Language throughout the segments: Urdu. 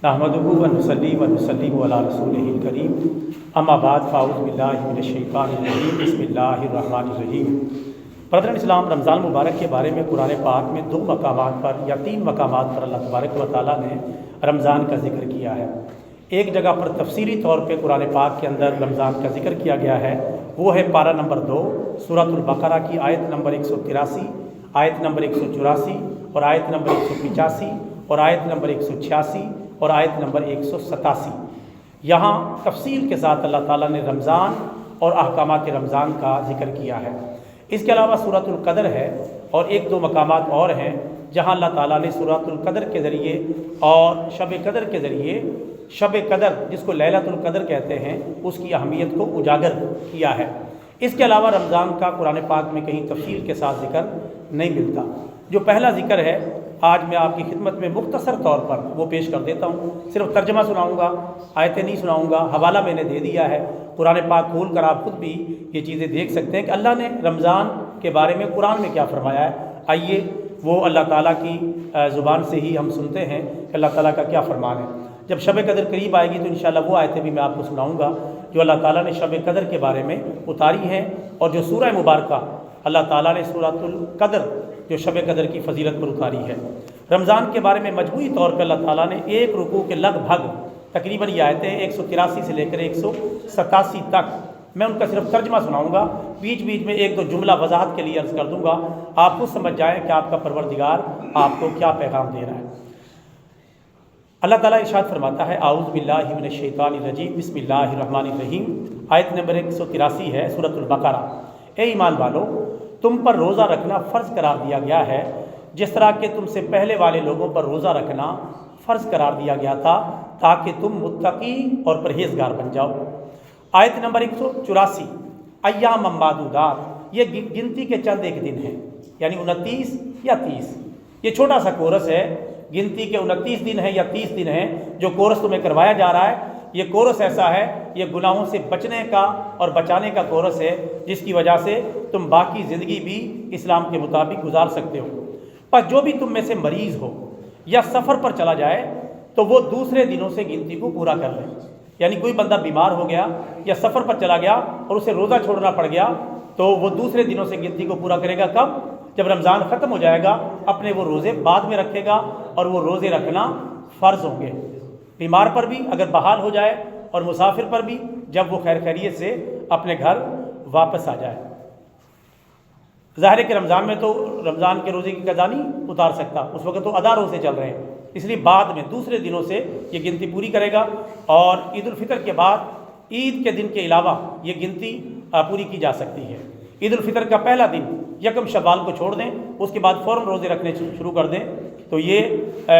نحمدہ و نصلی و نسلم علی رسولہ الکریم اما بعد فاعوذ باللہ من الشیطان الرجیم بسم اللہ الرحمن الرحیم۔ برادران اسلام، رمضان مبارک کے بارے میں قرآن پاک میں 2 مقامات پر یا 3 مقامات پر اللہ تبارک و تعالیٰ نے رمضان کا ذکر کیا ہے۔ ایک جگہ پر تفصیلی طور پہ قرآن پاک کے اندر رمضان کا ذکر کیا گیا ہے، وہ ہے پارہ نمبر 2 سورۃ البقرہ کی آیت نمبر 183، آیت نمبر 184 اور آیت نمبر 185 اور آیت نمبر 186 اور آیت نمبر 187۔ یہاں تفصیل کے ساتھ اللہ تعالیٰ نے رمضان اور احکامات رمضان کا ذکر کیا ہے۔ اس کے علاوہ سورۃ القدر ہے اور 1-2 مقامات اور ہیں جہاں اللہ تعالیٰ نے سورۃ القدر کے ذریعے اور شب قدر کے ذریعے شب قدر جس کو لیلۃ القدر کہتے ہیں اس کی اہمیت کو اجاگر کیا ہے۔ اس کے علاوہ رمضان کا قرآن پاک میں کہیں تفصیل کے ساتھ ذکر نہیں ملتا۔ جو پہلا ذکر ہے آج میں آپ کی خدمت میں مختصر طور پر وہ پیش کر دیتا ہوں، صرف ترجمہ سناؤں گا، آیتیں نہیں سناؤں گا، حوالہ میں نے دے دیا ہے، قرآن پاک کھول کر آپ خود بھی یہ چیزیں دیکھ سکتے ہیں کہ اللہ نے رمضان کے بارے میں قرآن میں کیا فرمایا ہے۔ آئیے وہ اللہ تعالیٰ کی زبان سے ہی ہم سنتے ہیں کہ اللہ تعالیٰ کا کیا فرمان ہے۔ جب شب قدر قریب آئے گی تو انشاءاللہ وہ آیتیں بھی میں آپ کو سناؤں گا جو اللہ تعالیٰ نے شب قدر کے بارے میں اتاری ہیں، اور جو سورہ مبارکہ اللہ تعالیٰ نے سورۃ القدر جو شب قدر کی فضیلت پر اتاری ہے۔ رمضان کے بارے میں مجموعی طور پر اللہ تعالیٰ نے ایک رکوع کے لگ بھگ تقریباً یہ آیتیں 183 سے لے کر 187 تک، میں ان کا صرف ترجمہ سناؤں گا، بیچ بیچ میں 1-2 جملہ وضاحت کے لیے عرض کر دوں گا، آپ خود سمجھ جائیں کہ آپ کا پروردگار آپ کو کیا پیغام دے رہا ہے۔ اللہ تعالیٰ ارشاد فرماتا ہے، اعوذ باللہ من الشیطان الرجیم بسم اللہ الرحمن الرحیم۔ آیت نمبر 183 ہے سورۃ البقرہ۔ اے ایمان والو، تم پر روزہ رکھنا فرض قرار دیا گیا ہے جس طرح کہ تم سے پہلے والے لوگوں پر روزہ رکھنا فرض قرار دیا گیا تھا تاکہ تم متقی اور پرہیزگار بن جاؤ۔ آیت نمبر 184، ایام معدودات، یہ گنتی کے چند ایک دن ہیں، یعنی 29 یا 30۔ یہ چھوٹا سا کورس ہے، گنتی کے 29 دن ہیں یا 30 دن ہیں جو کورس تمہیں کروایا جا رہا ہے۔ یہ کورس ایسا ہے، یہ گناہوں سے بچنے کا اور بچانے کا کورس ہے جس کی وجہ سے تم باقی زندگی بھی اسلام کے مطابق گزار سکتے ہو۔ پر جو بھی تم میں سے مریض ہو یا سفر پر چلا جائے تو وہ دوسرے دنوں سے گنتی کو پورا کر لے۔ یعنی کوئی بندہ بیمار ہو گیا یا سفر پر چلا گیا اور اسے روزہ چھوڑنا پڑ گیا تو وہ دوسرے دنوں سے گنتی کو پورا کرے گا۔ کب؟ جب رمضان ختم ہو جائے گا، اپنے وہ روزے بعد میں رکھے گا اور وہ روزے رکھنا فرض ہوں گے۔ بیمار پر بھی اگر بحال ہو جائے اور مسافر پر بھی جب وہ خیر خیریت سے اپنے گھر واپس آ جائے۔ ظاہر ہے کہ رمضان میں تو رمضان کے روزے کی قضا نہیں اتار سکتا، اس وقت تو ادا روزے چل رہے ہیں، اس لیے بعد میں دوسرے دنوں سے یہ گنتی پوری کرے گا۔ اور عید الفطر کے بعد عید کے دن کے علاوہ یہ گنتی پوری کی جا سکتی ہے۔ عید الفطر کا پہلا دن 1 شوال کو چھوڑ دیں، اس کے بعد فوراً روزے رکھنے شروع کر دیں تو یہ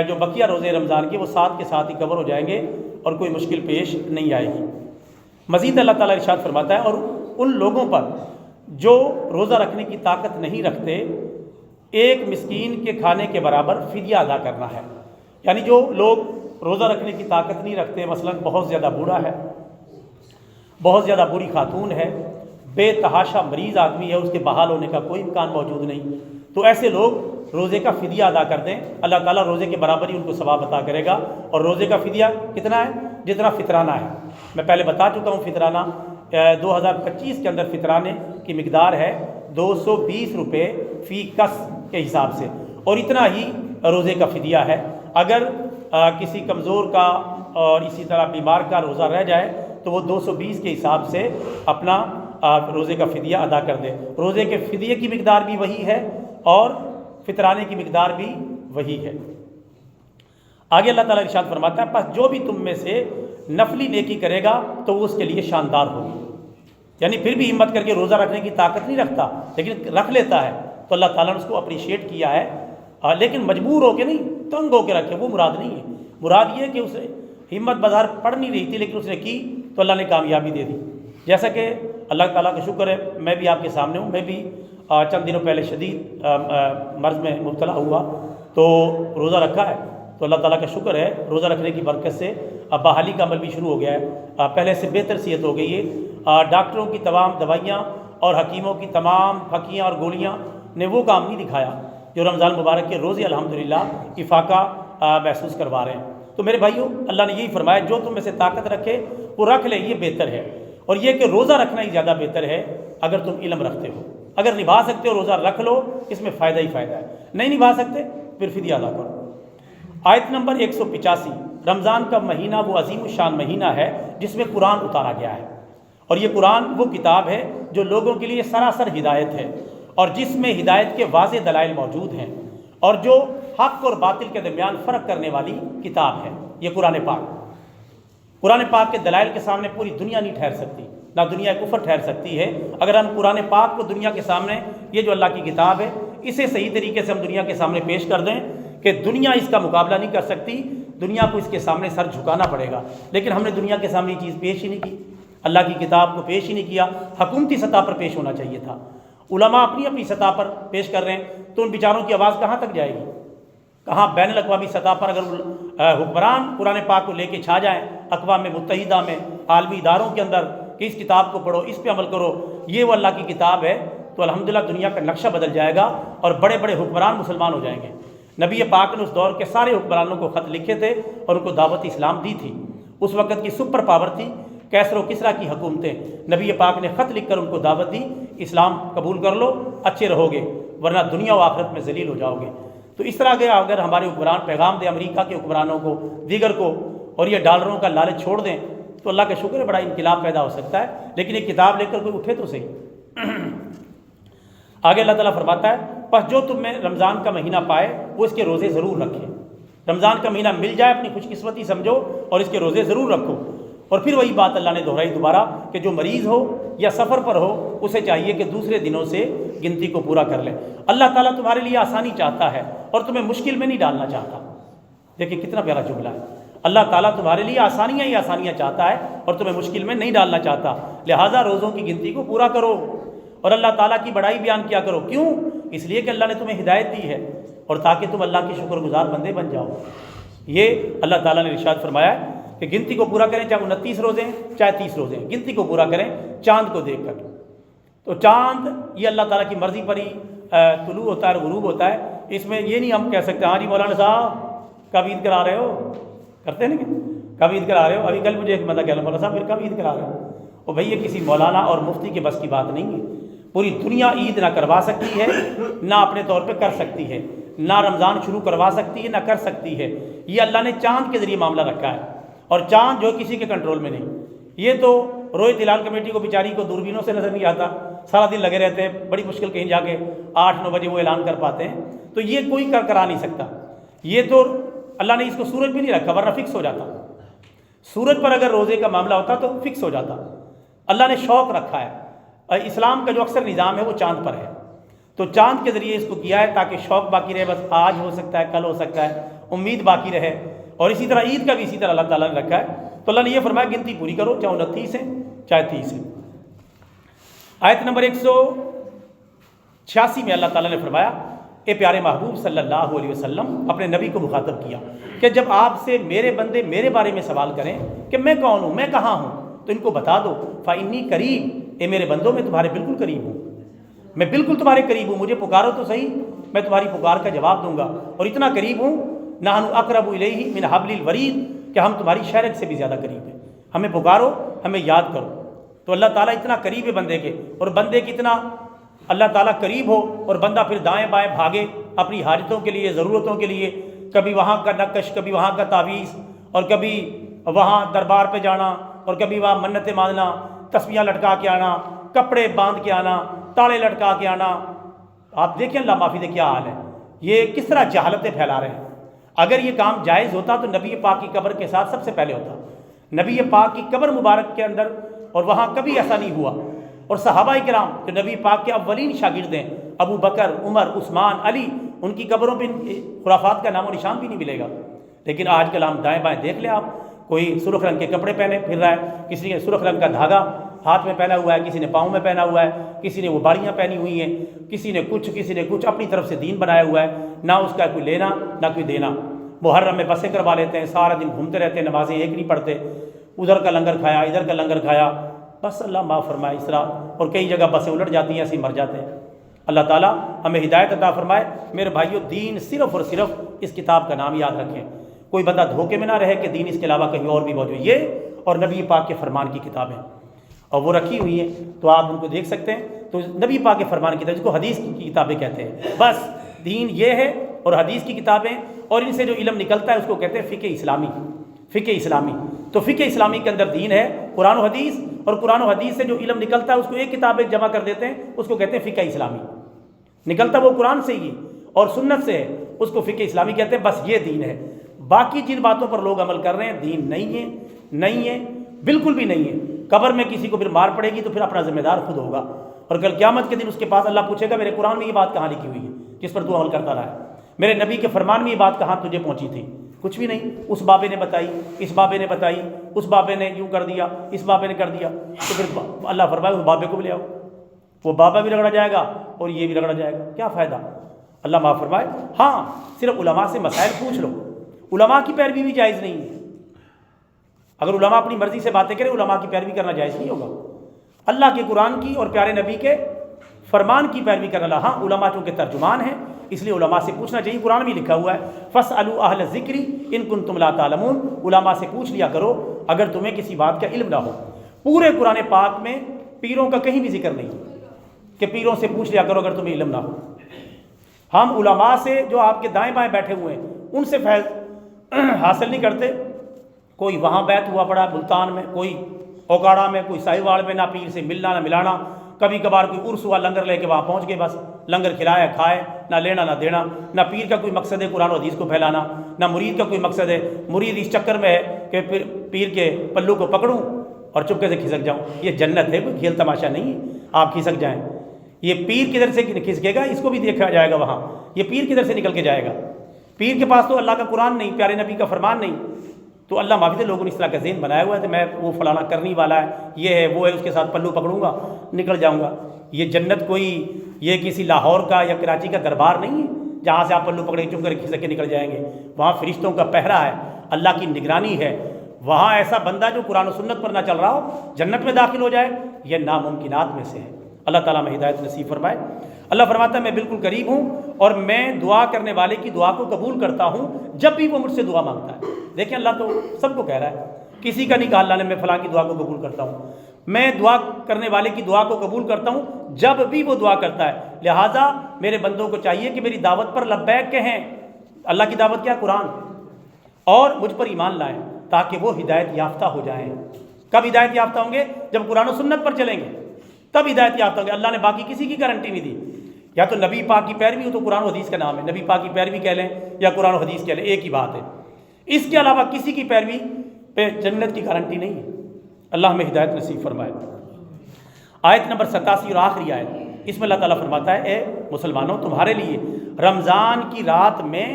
جو بقیہ روزے رمضان کے وہ ساتھ کے ساتھ ہی کور ہو جائیں گے اور کوئی مشکل پیش نہیں آئے گی۔ مزید اللہ تعالیٰ ارشاد فرماتا ہے، اور ان لوگوں پر جو روزہ رکھنے کی طاقت نہیں رکھتے ایک مسکین کے کھانے کے برابر فدیہ ادا کرنا ہے۔ یعنی جو لوگ روزہ رکھنے کی طاقت نہیں رکھتے، مثلا بہت زیادہ بوڑھا ہے، بہت زیادہ بوڑھی خاتون ہے، بے تحاشا مریض آدمی ہے، اس کے بحال ہونے کا کوئی امکان موجود نہیں، تو ایسے لوگ روزے کا فدیہ ادا کر دیں، اللہ تعالیٰ روزے کے برابر ہی ان کو ثواب عطا کرے گا۔ اور روزے کا فدیہ کتنا ہے؟ جتنا فطرانہ ہے۔ میں پہلے بتا چکا ہوں، فطرانہ 2025 کے اندر فطرانے کی مقدار ہے 220 روپے فی کس کے حساب سے، اور اتنا ہی روزے کا فدیہ ہے۔ اگر کسی کمزور کا اور اسی طرح بیمار کا روزہ رہ جائے تو وہ 220 کے حساب سے اپنا روزے کا فدیہ ادا کر دے۔ روزے کے فدیے کی مقدار بھی وہی ہے اور فطرانے کی مقدار بھی وہی ہے۔ آگے اللہ تعالیٰ ارشاد فرماتا ہے، پس جو بھی تم میں سے نفلی نیکی کرے گا تو وہ اس کے لیے شاندار ہوگی۔ یعنی پھر بھی ہمت کر کے روزہ رکھنے کی طاقت نہیں رکھتا لیکن رکھ لیتا ہے تو اللہ تعالیٰ نے اس کو اپریشیٹ کیا ہے، لیکن مجبور ہو کے نہیں، تنگ ہو کے رکھے، وہ مراد نہیں ہے۔ مراد یہ ہے کہ اسے ہمت بظاہر پڑ نہیں رہی تھی لیکن اس نے کی تو اللہ نے کامیابی دے دی۔ جیسا کہ اللہ تعالیٰ کا شکر ہے، میں بھی آپ کے سامنے ہوں، میں بھی چند دنوں پہلے شدید مرض میں مبتلا ہوا تو روزہ رکھا ہے، تو اللہ تعالیٰ کا شکر ہے، روزہ رکھنے کی برکت سے اب بحالی کا عمل بھی شروع ہو گیا ہے، پہلے سے بہتر صحت ہو گئی ہے۔ ڈاکٹروں کی تمام دوائیاں اور حکیموں کی تمام پھکیاں اور گولیاں نے وہ کام نہیں دکھایا جو رمضان مبارک کے روزے الحمدللہ افاقہ محسوس کروا رہے ہیں۔ تو میرے بھائیوں، اللہ نے یہی فرمایا جو تم میں سے طاقت رکھے وہ رکھ لے، یہ بہتر ہے۔ اور یہ کہ روزہ رکھنا ہی زیادہ بہتر ہے اگر تم علم رکھتے ہو۔ اگر نبھا سکتے ہو روزہ رکھ لو، اس میں فائدہ ہی فائدہ ہے، نہیں نبھا سکتے پھر فدیہ ادا کرو۔ آیت نمبر 185، رمضان کا مہینہ وہ عظیم الشان مہینہ ہے جس میں قرآن اتارا گیا ہے، اور یہ قرآن وہ کتاب ہے جو لوگوں کے لیے سراسر ہدایت ہے، اور جس میں ہدایت کے واضح دلائل موجود ہیں، اور جو حق اور باطل کے درمیان فرق کرنے والی کتاب ہے۔ یہ قرآن پاک کے دلائل کے سامنے پوری دنیا نہیں ٹھہر سکتی، نہ دنیا کفر ٹھہر سکتی ہے۔ اگر ہم قرآن پاک کو دنیا کے سامنے، یہ جو اللہ کی کتاب ہے، اسے صحیح طریقے سے ہم دنیا کے سامنے پیش کر دیں کہ دنیا اس کا مقابلہ نہیں کر سکتی، دنیا کو اس کے سامنے سر جھکانا پڑے گا۔ لیکن ہم نے دنیا کے سامنے یہ چیز پیش ہی نہیں کی، اللہ کی کتاب کو پیش ہی نہیں کیا۔ حکومتی سطح پر پیش ہونا چاہیے تھا، علماء اپنی اپنی سطح پر پیش کر رہے ہیں، تو ان بیچاروں کی آواز کہاں تک جائے گی؟ کہاں بین الاقوامی سطح پر اگر حکمران قرآن پاک کو لے کے چھا جائیں، اقوام متحدہ میں، عالمی اداروں کے اندر، کہ اس کتاب کو پڑھو، اس پہ عمل کرو، یہ وہ اللہ کی کتاب ہے، تو الحمدللہ دنیا کا نقشہ بدل جائے گا اور بڑے بڑے حکمران مسلمان ہو جائیں گے۔ نبی پاک نے اس دور کے سارے حکمرانوں کو خط لکھے تھے اور ان کو دعوت اسلام دی تھی۔ اس وقت کی سپر پاور تھی کیسر و کسریٰ کی حکومتیں، نبی پاک نے خط لکھ کر ان کو دعوت دی، اسلام قبول کر لو، اچھے رہو گے، ورنہ دنیا و آخرت میں ذلیل ہو جاؤ گے۔ تو اس طرح اگر ہمارے حکمران پیغام دیں امریکہ کے حکمرانوں کو، دیگر کو، اور یہ ڈالروں کا لالچ چھوڑ دیں، تو اللہ کا شکر ہے بڑا انقلاب پیدا ہو سکتا ہے۔ لیکن یہ کتاب لے کر کوئی اٹھے تو صحیح۔ آگے اللہ تعالیٰ فرماتا ہے، پس جو تم میں رمضان کا مہینہ پائے وہ اس کے روزے ضرور رکھے۔ رمضان کا مہینہ مل جائے اپنی خوش قسمتی سمجھو اور اس کے روزے ضرور رکھو۔ اور پھر وہی بات اللہ نے دہرائی دوبارہ کہ جو مریض ہو یا سفر پر ہو اسے چاہیے کہ دوسرے دنوں سے گنتی کو پورا کر لے۔ اللہ تعالیٰ تمہارے لیے آسانی چاہتا ہے اور تمہیں مشکل میں نہیں ڈالنا چاہتا۔ دیکھیں کتنا پیارا جملہ ہے، اللہ تعالیٰ تمہارے لیے آسانیاں ہی آسانیاں چاہتا ہے اور تمہیں مشکل میں نہیں ڈالنا چاہتا، لہٰذا روزوں کی گنتی کو پورا کرو اور اللہ تعالیٰ کی بڑائی بیان کیا کرو۔ کیوں؟ اس لیے کہ اللہ نے تمہیں ہدایت دی ہے اور تاکہ تم اللہ کے شکر گزار بندے بن جاؤ۔ یہ اللہ تعالیٰ نے ارشاد فرمایا ہے کہ گنتی کو پورا کریں، چاہے 29 روزے ہیں چاہے 30 روزے ہیں، گنتی کو پورا کریں چاند کو دیکھ کر۔ تو چاند یہ اللہ تعالیٰ کی مرضی پر ہی طلوع ہوتا ہے اور غروب ہوتا ہے، اس میں یہ نہیں ہم کہہ سکتے ہاں جی مولانا صاحب کب عید کرا رہے ہو، کرتے ہیں نا کہ کب عید کرا رہے ہو، ابھی کل مجھے ایک بندہ کہہ رہا مولانا صاحب پھر کب عید کرا رہے ہو، اور بھائی یہ کسی مولانا اور مفتی کے بس کی بات نہیں ہے۔ پوری دنیا عید نہ کروا سکتی ہے، نہ اپنے طور پہ کر سکتی ہے، نہ رمضان شروع کروا سکتی ہے، نہ کر سکتی ہے۔ یہ اللہ نے چاند کے ذریعے معاملہ رکھا ہے، اور چاند جو کسی کے کنٹرول میں نہیں۔ یہ تو رویت ہلال کمیٹی کو بیچاری کو دوربینوں سے نظر نہیں آتا، سارا دن لگے رہتے ہیں، بڑی مشکل کہیں جا کے 8-9 بجے وہ اعلان کر پاتے ہیں، تو یہ کوئی کرا نہیں سکتا۔ یہ تو اللہ نے اس کو سورج بھی نہیں رکھا ورنہ فکس ہو جاتا، سورج پر اگر روزے کا معاملہ ہوتا تو فکس ہو جاتا۔ اللہ نے شوق رکھا ہے، اسلام کا جو اکثر نظام ہے وہ چاند پر ہے، تو چاند کے ذریعے اس کو کیا ہے تاکہ شوق باقی رہے، بس آج ہو سکتا ہے کل ہو سکتا ہے، امید باقی رہے۔ اور اسی طرح عید کا بھی اسی طرح اللہ تعالیٰ نے رکھا ہے، تو اللہ نے یہ فرمایا گنتی پوری کرو، چاہے 29 ہے چاہے 30 ہے۔ آیت نمبر 186 میں اللہ تعالیٰ نے فرمایا، اے پیارے محبوب صلی اللہ علیہ وسلم، اپنے نبی کو مخاطب کیا کہ جب آپ سے میرے بندے میرے بارے میں سوال کریں کہ میں کون ہوں، میں کہاں ہوں، تو ان کو بتا دو فَإِنِّي قریب، اے میرے بندوں میں تمہارے بالکل قریب ہوں، میں بالکل تمہارے قریب ہوں، مجھے پکارو تو صحیح، میں تمہاری پکار کا جواب دوں گا، اور اتنا قریب ہوں نحن اقرب الیہ من حبل الورید، کہ ہم تمہاری شہرک سے بھی زیادہ قریب ہیں، ہمیں پکارو، ہمیں یاد کرو۔ تو اللہ تعالیٰ اتنا قریب ہے بندے کے، اور بندے کی اتنا اللہ تعالیٰ قریب ہو اور بندہ پھر دائیں بائیں بھاگے اپنی حاجتوں کے لیے، ضرورتوں کے لیے، کبھی وہاں کا نقش، کبھی وہاں کا تعویذ، اور کبھی وہاں دربار پہ جانا، اور کبھی وہاں منتیں ماننا، تسبیحاں لٹکا کے آنا، کپڑے باندھ کے آنا، تاڑے لٹکا کے آنا۔ آپ دیکھیں اللہ معافی دے کیا حال ہے، یہ کس طرح جہالتیں پھیلا رہے ہیں۔ اگر یہ کام جائز ہوتا تو نبی پاک کی قبر کے ساتھ سب سے پہلے ہوتا، نبی پاک کی قبر مبارک کے اندر، اور وہاں کبھی ایسا نہیں ہوا۔ اور صحابہ کرام جو نبی پاک کے اولین شاگرد ہیں، ابو بکر، عمر، عثمان، علی، ان کی قبروں پہ خرافات کا نام و نشان بھی نہیں ملے گا۔ لیکن آج کل ہم دائیں بائیں دیکھ لیں، آپ کوئی سرخ رنگ کے کپڑے پہنے پھر رہا ہے، کسی نے سرخ رنگ کا دھاگا ہاتھ میں پہنا ہوا ہے، کسی نے پاؤں میں پہنا ہوا ہے، کسی نے وہ باڑیاں پہنی ہوئی ہیں، کسی نے کچھ اپنی طرف سے دین بنایا ہوا ہے، نہ اس کا کوئی لینا نہ کوئی دینا۔ محرم میں بسیں کروا لیتے ہیں، سارا دن گھومتے رہتے ہیں، نمازیں ایک نہیں پڑھتے، ادھر کا لنگر کھایا ادھر کا لنگر کھایا، بس اللہ معاف فرمائے اس طرح، اور کئی جگہ بسیں الٹ جاتی ہیں، ایسے ہی مر جاتے ہیں۔ اللہ تعالیٰ ہمیں ہدایت عطا فرمائے۔ میرے بھائیو، دین صرف اور صرف اس کتاب کا نام یاد رکھیں، کوئی بندہ دھوکے میں نہ رہے کہ دین اس کے علاوہ کہیں اور بھی موجود، یہ اور نبی پاک کے فرمان کی کتابیں اور وہ رکھی ہوئی ہیں، تو آپ ان کو دیکھ سکتے ہیں۔ تو نبی پاک کے فرمان کی کتاب، جس کو حدیث کی کتابیں کہتے ہیں، بس دین یہ ہے اور حدیث کی کتابیں، اور ان سے جو علم نکلتا ہے اس کو کہتے ہیں فقہ اسلامی۔ فقہ اسلامی، تو فقہ اسلامی کے اندر دین ہے قرآن و حدیث، اور قرآن و حدیث سے جو علم نکلتا ہے اس کو ایک کتاب میں جمع کر دیتے ہیں، اس کو کہتے ہیں فقہ اسلامی۔ نکلتا وہ قرآن سے ہی اور سنت سے ہے، اس کو فقہ اسلامی کہتے ہیں۔ بس یہ دین ہے، باقی جن باتوں پر لوگ عمل کر رہے ہیں دین نہیں ہے، نہیں ہے، بالکل بھی نہیں ہے۔ قبر میں کسی کو پھر مار پڑے گی تو پھر اپنا ذمہ دار خود ہوگا، اور کل قیامت کے دن اس کے پاس اللہ پوچھے گا میرے قرآن میں یہ بات کہاں لکھی ہوئی ہے جس پر تو عمل کرتا رہا ہے، میرے نبی کے فرمان میں یہ بات کہاں تجھے پہنچی تھی؟ کچھ بھی نہیں۔ اس بابے نے بتائی، اس بابے نے بتائی، اس بابے نے یوں کر دیا، اس بابے نے کر دیا، تو پھر اللہ فرمائے اس بابے کو بھی لے آؤ، وہ بابا بھی رگڑا جائے گا اور یہ بھی رگڑا جائے گا، کیا فائدہ؟ اللہ معاف فرمائے۔ ہاں، صرف علماء سے مسائل پوچھ لو، علماء کی پیروی بھی جائز نہیں ہے۔ اگر علماء اپنی مرضی سے باتیں کریں، علماء کی پیروی کرنا جائز نہیں ہوگا۔ اللہ کے قرآن کی اور پیارے نبی کے فرمان کی پیروی کرنا، ہاں علماء چونکہ ترجمان ہیں اس لیے علماء سے پوچھنا چاہیے۔ قرآن میں لکھا ہوا ہے فَاسْأَلُوا أَهْلَ الذِّكْرِ إِن كُنتُمْ لَا تَعْلَمُونَ، علماء سے پوچھ لیا کرو اگر تمہیں کسی بات کا علم نہ ہو۔ پورے قرآن پاک میں پیروں کا کہیں بھی ذکر نہیں کہ پیروں سے پوچھ لیا کرو اگر تمہیں علم نہ ہو۔ ہم علماء سے جو آپ کے دائیں بائیں بیٹھے ہوئے ہیں ان سے فیض حاصل نہیں کرتے۔ کوئی وہاں بیت ہوا پڑا ملتان میں، کوئی اوکاڑا میں، کوئی ساہیوال میں، نہ پیر سے ملنا نہ ملانا، کبھی کبھار کوئی عرس ہوا لنگر لے کے وہاں پہنچ گئے، بس لنگر کھلایا کھائے، نہ لینا نہ دینا۔ نہ پیر کا کوئی مقصد ہے قرآن و حدیث کو پھیلانا، نہ مرید کا کوئی مقصد ہے، مرید اس چکر میں ہے کہ پیر کے پلو کو پکڑوں اور چپکے سے کھسک جاؤں۔ یہ جنت ہے، کوئی کھیل تماشا نہیں ہے آپ کھسک جائیں۔ یہ پیر کدھر سے کھسکے گا اس کو بھی دیکھا جائے گا وہاں، یہ پیر کدھر سے نکل کے جائے گا؟ پیر کے پاس تو اللہ کا قرآن نہیں، پیارے نبی کا فرمان نہیں، تو اللہ معافی دے لوگوں نے اس طرح کا ذہن بنایا ہوا ہے کہ میں وہ فلانا کرنے والا ہے، یہ ہے وہ ہے، اس کے ساتھ پلو پکڑوں گا نکل جاؤں گا۔ یہ جنت کوئی یہ کسی لاہور کا یا کراچی کا دربار نہیں ہے جہاں سے آپ پلو پکڑے چپ کر کھسک کے نکل جائیں گے۔ وہاں فرشتوں کا پہرا ہے، اللہ کی نگرانی ہے، وہاں ایسا بندہ جو قرآن و سنت پر نہ چل رہا ہو جنت میں داخل ہو جائے، یہ ناممکنات میں سے ہے۔ اللہ تعالیٰ میں ہدایت نصیب فرمائے۔ اللہ فرماتا ہے میں بالکل قریب ہوں اور میں دعا کرنے والے کی دعا کو قبول کرتا ہوں جب بھی وہ مجھ سے دعا مانگتا ہے۔ دیکھیں اللہ تو سب کو کہہ رہا ہے، کسی کا نہیں کہا اللہ نے میں فلاں کی دعا کو قبول کرتا ہوں، میں دعا کرنے والے کی دعا کو قبول کرتا ہوں جب بھی وہ دعا کرتا ہے۔ لہٰذا میرے بندوں کو چاہیے کہ میری دعوت پر لبیک کہیں۔ اللہ کی دعوت کیا؟ قرآن، اور مجھ پر ایمان لائیں تاکہ وہ ہدایت یافتہ ہو جائیں۔ کب ہدایت یافتہ ہوں گے؟ جب قرآن و سنت پر چلیں گے تب ہدایت یافتہ ہوں گے۔ اللہ نے باقی کسی کی گارنٹی نہیں دی، یا تو نبی پاک کی پیروی ہو تو قرآن و حدیث کا نام ہے، نبی پاک کی پیروی کہہ لیں یا قرآن و حدیث کہہ لیں، ایک ہی بات ہے۔ اس کے علاوہ کسی کی پیروی پہ جنت کی گارنٹی نہیں ہے۔ اللہ ہمیں ہدایت نصیب فرمائے۔ آیت نمبر 87 اور آخری آیت، اس میں اللہ تعالیٰ فرماتا ہے اے مسلمانوں تمہارے لیے رمضان کی رات میں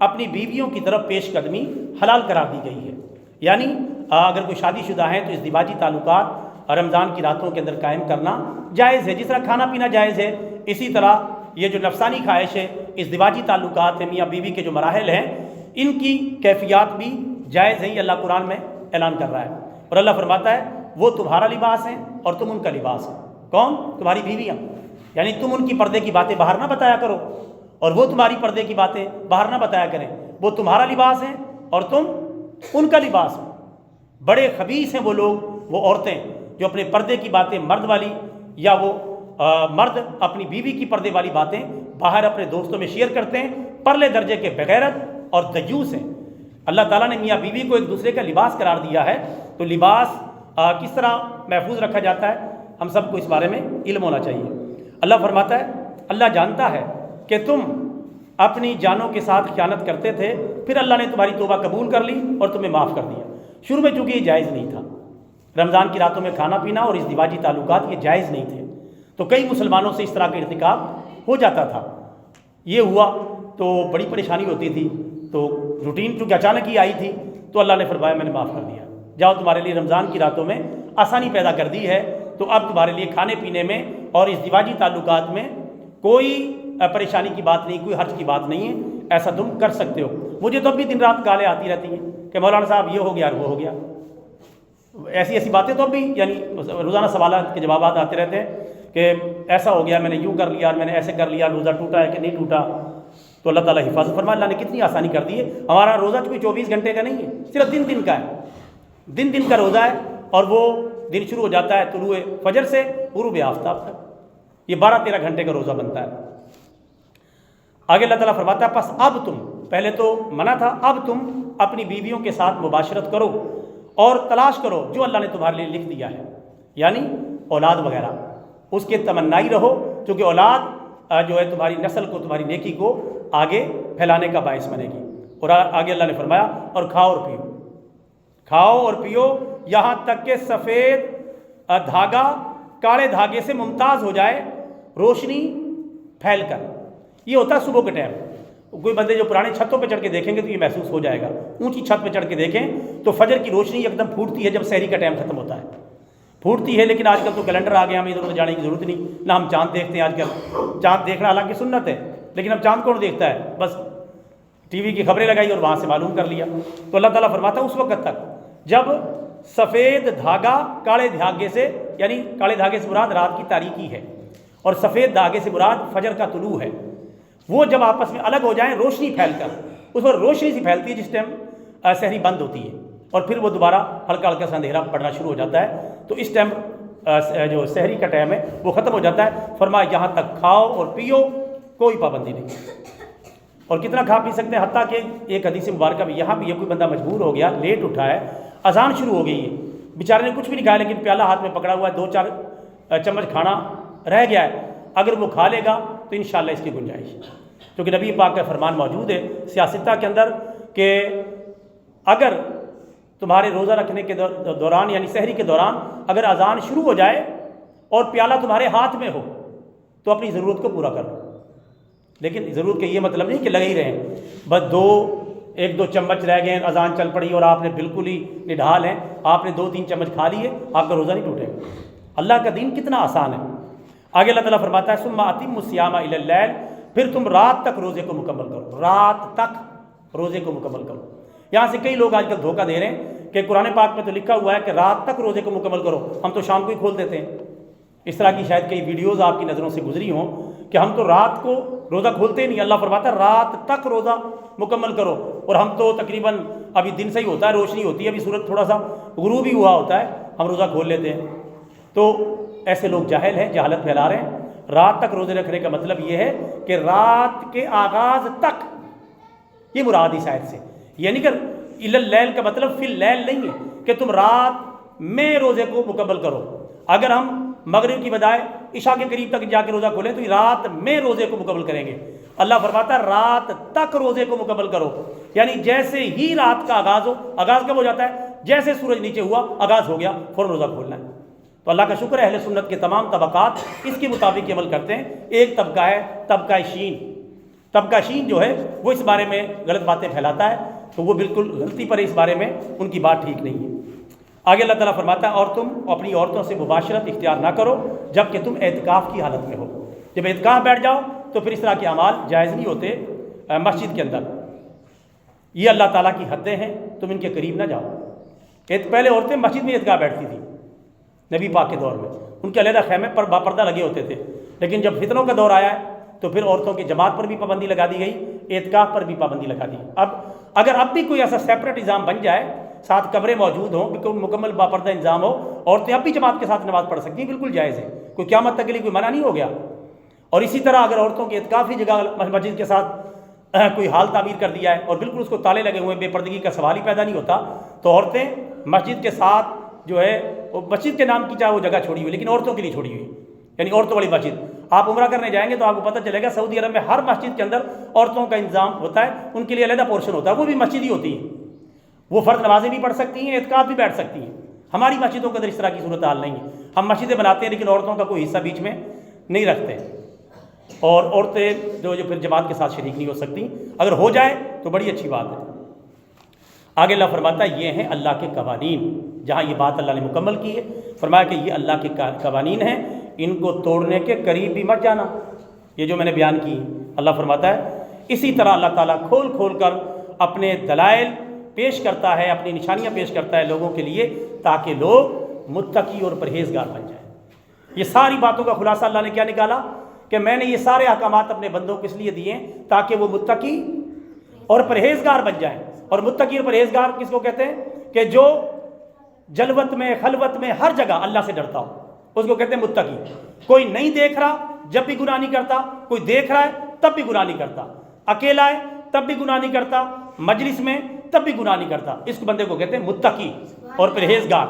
اپنی بیویوں کی طرف پیش قدمی حلال قرار دی گئی ہے۔ یعنی اگر کوئی شادی شدہ ہیں تو ازدواجی تعلقات رمضان کی راتوں کے اندر قائم کرنا جائز ہے، جس طرح کھانا پینا جائز ہے اسی طرح یہ جو نفسانی خواہش ہے، ازدواجی تعلقات ہیں، میاں بیوی کے جو مراحل ہیں ان کی کیفیات بھی جائز ہیں، یہ اللہ قرآن میں اعلان کر رہا ہے۔ اور اللہ فرماتا ہے وہ تمہارا لباس ہیں اور تم ان کا لباس ہے۔ کون؟ تمہاری بیویاں، یعنی تم ان کی پردے کی باتیں باہر نہ بتایا کرو اور وہ تمہاری پردے کی باتیں باہر نہ بتایا کریں۔ وہ تمہارا لباس ہیں اور تم ان کا لباس ہو۔ بڑے خبیث ہیں وہ لوگ، وہ عورتیں جو اپنے پردے کی باتیں مرد والی، یا وہ مرد اپنی بیوی کی پردے والی باتیں باہر اپنے دوستوں میں شیئر کرتے ہیں، پرلے درجے کے بغیرت اور دیوس ہیں۔ اللہ تعالیٰ نے میاں بیوی کو ایک دوسرے کا لباس قرار دیا ہے، تو لباس کس طرح محفوظ رکھا جاتا ہے ہم سب کو اس بارے میں علم ہونا چاہیے۔ اللہ فرماتا ہے اللہ جانتا ہے کہ تم اپنی جانوں کے ساتھ خیانت کرتے تھے، پھر اللہ نے تمہاری توبہ قبول کر لی اور تمہیں معاف کر دیا۔ شروع میں چونکہ یہ جائز نہیں تھا، رمضان کی راتوں میں کھانا پینا اور ازدواجی تعلقات یہ جائز نہیں تھے، تو کئی مسلمانوں سے اس طرح کا ارتکاب ہو جاتا تھا۔ یہ ہوا تو بڑی پریشانی ہوتی تھی، تو روٹین چونکہ اچانک ہی آئی تھی تو اللہ نے فرمایا میں نے معاف کر دیا، جاؤ تمہارے لیے رمضان کی راتوں میں آسانی پیدا کر دی ہے، تو اب تمہارے لیے کھانے پینے میں اور ازدواجی تعلقات میں کوئی پریشانی کی بات نہیں، کوئی حرج کی بات نہیں ہے، ایسا تم کر سکتے ہو۔ مجھے تو اب بھی دن رات گالیں آتی رہتی ہیں کہ مولانا صاحب یہ ہو گیا وہ ہو گیا، ایسی باتیں تو اب بھی یعنی روزانہ سوالات کے جوابات آتے رہتے ہیں کہ ایسا ہو گیا، میں نے یوں کر لیا، میں نے ایسے کر لیا، روزہ ٹوٹا ہے کہ نہیں ٹوٹا۔ تو اللہ تعالیٰ حفاظت فرمائے. اللہ نے کتنی آسانی کر دی ہے. ہمارا روزہ کوئی 24 گھنٹے کا نہیں ہے، صرف دن کا ہے. دن کا روزہ ہے، اور وہ دن شروع ہو جاتا ہے طلوع فجر سے غروب آفتاب تک. یہ 12-13 گھنٹے کا روزہ بنتا ہے. آگے اللہ تعالیٰ فرماتا ہے پس اب تم، پہلے تو منع تھا، اب تم اپنی بیویوں کے ساتھ مباشرت کرو اور تلاش کرو جو اللہ نے تمہارے لیے لکھ دیا ہے، یعنی اولاد وغیرہ. اس کے تمنائی رہو، کیونکہ اولاد جو ہے تمہاری نسل کو، تمہاری نیکی کو آگے پھیلانے کا باعث بنے گی. اور آگے اللہ نے فرمایا اور کھاؤ اور پیو، کھاؤ اور پیو یہاں تک کہ سفید دھاگا کالے دھاگے سے ممتاز ہو جائے، روشنی پھیل کر. یہ ہوتا ہے صبح کے ٹائم. کوئی بندے جو پرانے چھتوں پہ چڑھ کے دیکھیں گے تو یہ محسوس ہو جائے گا. اونچی چھت پہ چڑھ کے دیکھیں تو فجر کی روشنی ایک دم پھوٹتی ہے جب سحری کا ٹائم ختم ہوتا ہے، پھوٹتی ہے. لیکن آج کل تو کیلنڈر آ گیا، ہمیں ادھر ادھر جانے کی ضرورت نہیں، نہ ہم چاند دیکھتے ہیں. آج کل چاند دیکھنا حالانکہ سنت ہے، لیکن اب چاند کون دیکھتا ہے؟ بس ٹی وی کی خبریں لگائی اور وہاں سے معلوم کر لیا. تو اللہ تعالیٰ فرماتا ہے اس وقت تک جب سفید دھاگا کالے دھاگے سے، یعنی کالے دھاگے سے مراد رات کی تاریکی ہے اور سفید دھاگے سے مراد فجر کا طلوع ہے، وہ جب آپس میں الگ ہو جائیں روشنی پھیل کر، اس پر روشنی سی پھیلتی ہے جس ٹائم سحری بند ہوتی ہے، اور پھر وہ دوبارہ ہلکا ہلکا سا اندھیرا پڑنا شروع ہو جاتا ہے. تو اس ٹائم جو سحری کا ٹائم ہے وہ ختم ہو جاتا ہے. فرمایا یہاں تک کھاؤ اور پیو، کوئی پابندی نہیں. اور کتنا کھا پی سکتے ہیں، حتیٰ کہ ایک حدیث مبارکہ بھی یہاں بھی، یہ کوئی بندہ مجبور ہو گیا، لیٹ اٹھا ہے، اذان شروع ہو گئی ہے، بیچارے نے کچھ بھی نہیں کھایا لیکن پیالہ ہاتھ میں پکڑا ہوا ہے، 2-4 چمچ کھانا رہ گیا ہے، اگر وہ کھا لے گا تو انشاءاللہ اس کی گنجائش ہے. کیونکہ نبی پاک کا فرمان موجود ہے سیاستہ کے اندر کہ اگر تمہارے روزہ رکھنے کے دوران یعنی سحری کے دوران اگر اذان شروع ہو جائے اور پیالہ تمہارے ہاتھ میں ہو تو اپنی ضرورت کو پورا کر لو. لیکن ضرورت کا یہ مطلب نہیں کہ لگے ہی رہیں، بس 1-2 چمچ رہ گئے، اذان چل پڑی اور آپ نے بالکل ہی نڈھال ہیں، آپ نے 2-3 چمچ کھا لیے، آپ کا روزہ نہیں ٹوٹے گا. اللہ کا دین کتنا آسان ہے. آگے اللہ تعالیٰ فرماتا ہے ثم اتموا الصیام الی اللیل، پھر تم رات تک روزے کو مکمل کرو، رات تک روزے کو مکمل کرو. یہاں سے کئی لوگ آج کل دھوکہ دے رہے ہیں کہ قرآن پاک میں تو لکھا ہوا ہے کہ رات تک روزے کو مکمل کرو، ہم تو شام کو ہی کھول دیتے ہیں. اس طرح کی شاید کئی ویڈیوز آپ کی نظروں سے گزری ہوں کہ ہم تو رات کو روزہ کھولتے نہیں. اللہ فرماتا ہے رات تک روزہ مکمل کرو، اور ہم تو تقریباً ابھی دن سے ہی ہوتا ہے، روشنی ہوتی ہے، ابھی سورج تھوڑا سا غروب ہی ہوا ہوتا ہے، ہم روزہ کھول لیتے ہیں. تو ایسے لوگ جاہل ہیں، جہالت پھیلا رہے ہیں. رات تک روزے رکھنے کا مطلب یہ ہے کہ رات کے آغاز تک، یہ مراد اس آیت سے، یعنی کہ الی اللیل کا مطلب فی اللیل نہیں ہے کہ تم رات میں روزے کو مکمل کرو. اگر ہم مغرب کی بجائے عشاء کے قریب تک جا کے روزہ کھولیں تو رات میں روزے کو مکمل کریں گے. اللہ فرماتا ہے رات تک روزے کو مکمل کرو، یعنی جیسے ہی رات کا آغاز ہو. آغاز کب ہو جاتا ہے؟ جیسے سورج نیچے ہوا آغاز ہو گیا، فوراً روزہ کھولنا ہے. تو اللہ کا شکر ہے اہل سنت کے تمام طبقات اس کے مطابق عمل کرتے ہیں. ایک طبقہ ہے طبقہ شین. طبقہ شین جو ہے وہ اس بارے میں غلط باتیں پھیلاتا ہے، تو وہ بالکل غلطی پر اس بارے میں ان کی بات ٹھیک نہیں ہے. آگے اللہ تعالیٰ فرماتا ہے اور تم اپنی عورتوں سے مباشرت اختیار نہ کرو جب کہ تم اعتکاف کی حالت میں ہو. جب اعتکاف بیٹھ جاؤ تو پھر اس طرح کے اعمال جائز نہیں ہوتے مسجد کے اندر. یہ اللہ تعالیٰ کی حدیں ہیں، تم ان کے قریب نہ جاؤ. پہلے عورتیں مسجد میں اعتکاف بیٹھتی تھیں نبی پاک کے دور میں، ان کے علیحدہ خیمے پر باپردہ لگے ہوتے تھے. لیکن جب فتنوں کا دور آیا ہے تو پھر عورتوں کی جماعت پر بھی پابندی لگا دی گئی، اعتکاف پر بھی پابندی لگا دی. اگر اب بھی کوئی ایسا سیپریٹ نظام بن جائے، ساتھ قبریں موجود ہوں، بالکل مکمل باپردہ انتظام ہو، عورتیں اب بھی جماعت کے ساتھ نماز پڑھ سکتی ہیں، بالکل جائز ہے، کوئی قیامت تک کے لیے کوئی منع نہیں ہو گیا. اور اسی طرح اگر عورتوں کی اعتکافی جگہ مسجد کے ساتھ کوئی حال تعمیر کر دیا ہے اور بالکل اس کو تالے لگے ہوئے، بے پردگی کا سوال ہی پیدا نہیں ہوتا، تو عورتیں مسجد کے ساتھ جو ہے وہ مسجد کے نام کی چاہے وہ جگہ چھوڑی ہوئی لیکن عورتوں کے لیے چھوڑی ہوئی، یعنی عورتوں والی مسجد. آپ عمرہ کرنے جائیں گے تو آپ کو پتہ چلے گا سعودی عرب میں ہر مسجد کے اندر عورتوں کا انتظام ہوتا ہے، ان کے لیے علیحدہ پورشن ہوتا ہے، وہ بھی مسجد ہی ہوتی ہے، وہ فرض نمازیں بھی پڑھ سکتی ہیں، اعتکاف بھی بیٹھ سکتی ہیں. ہماری مسجدوں کے اندر اس طرح کی صورتحال نہیں ہے. ہم مسجدیں بناتے ہیں لیکن عورتوں کا کوئی حصہ بیچ میں نہیں رکھتے، اور عورتیں جو پھر جماعت کے ساتھ شریک نہیں ہو سکتی. اگر ہو جائے تو بڑی اچھی بات ہے. آگے اللہ فرماتا ہے یہ ہیں اللہ کے قوانین. جہاں یہ بات اللہ نے مکمل کی ہے، فرمایا کہ یہ اللہ کے قوانین ہیں، ان کو توڑنے کے قریب بھی مت جانا. یہ جو میں نے بیان کی اللہ فرماتا ہے. اسی طرح اللہ تعالیٰ کھول کھول کر اپنے دلائل پیش کرتا ہے، اپنی نشانیاں پیش کرتا ہے لوگوں کے لیے تاکہ لوگ متقی اور پرہیزگار بن جائیں. یہ ساری باتوں کا خلاصہ اللہ نے کیا نکالا کہ میں نے یہ سارے احکامات اپنے بندوں کو اس لیے دیے ہیں تاکہ وہ متقی اور پرہیزگار بن جائیں. اور متقی اور پرہیزگار کس کو کہتے ہیں؟ کہ جو جلوت میں خلوت میں ہر جگہ اللہ سے ڈرتا ہو، اس کو کہتے ہیں متقی. کوئی نہیں دیکھ رہا جب بھی گناہ نہیں کرتا، کوئی دیکھ رہا ہے تب بھی گناہ نہیں کرتا، اکیلا ہے تب بھی گناہ نہیں کرتا، مجلس میں تب بھی گناہ نہیں کرتا. اس بندے کو کہتے ہیں متقی اور پرہیزگار.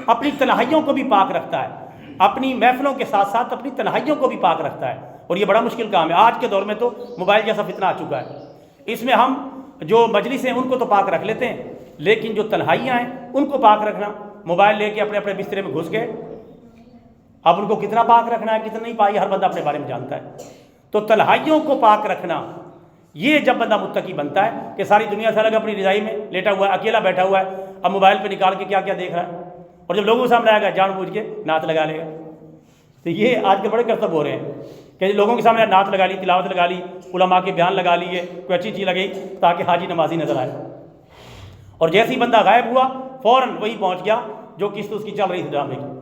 اپنی تنہائیوں کو بھی پاک رکھتا ہے، اپنی محفلوں کے ساتھ ساتھ اپنی تنہائیوں کو بھی پاک رکھتا ہے. اور یہ بڑا مشکل کام ہے. آج کے دور میں تو موبائل جیسا فتنہ آ چکا ہے. اس میں ہم جو مجلس ہیں ان کو تو پاک رکھ لیتے ہیں، لیکن جو تنہائیاں ہیں ان کو پاک رکھنا، موبائل لے کے اپنے اپنے بسترے میں گھس گئے. اب ان کو کتنا پاک رکھنا ہے کتنا نہیں پائی، ہر بندہ اپنے بارے میں جانتا ہے. تو تنہائیوں کو پاک رکھنا، یہ جب بندہ متقی بنتا ہے کہ ساری دنیا سے الگ اپنی رضائی میں لیٹا ہوا ہے، اکیلا بیٹھا ہوا ہے، اب موبائل پہ نکال کے کیا کیا دیکھ رہا ہے، اور جب لوگوں کے سامنے آئے گا جان بوجھ کے نعت لگا لے گا. تو یہ آج کے بڑے کرتب ہو رہے ہیں کہ لوگوں کے سامنے نعت لگا لی، تلاوت لگا لی، علماء کے بیان لگا لیے، کوئی اچھی چیز لگی تاکہ حاجی نمازی نظر آئے. اور جیسے ہی بندہ غائب ہوا فوراً وہی پہنچ گیا جو قسط اس کی چل رہی تھی ڈرامے کی،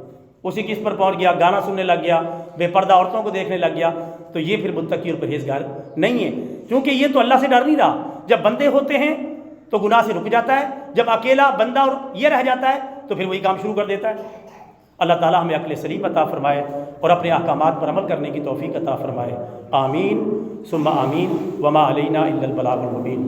اسی قسط پر پہنچ گیا، گانا سننے لگ گیا، بے پردہ عورتوں کو دیکھنے لگ گیا. تو یہ پھر متقی اور پرہیزگار نہیں ہے، کیونکہ یہ تو اللہ سے ڈر نہیں رہا. جب بندے ہوتے ہیں تو گناہ سے رک جاتا ہے، جب اکیلا بندہ اور یہ رہ جاتا ہے تو پھر وہی کام شروع کر دیتا ہے. اللہ تعالیٰ ہمیں عقل سلیم عطا فرمائے اور اپنے احکامات پر عمل کرنے کی توفیق عطا فرمائے. آمین ثم آمین. وما علینا الا البلاغ المبین.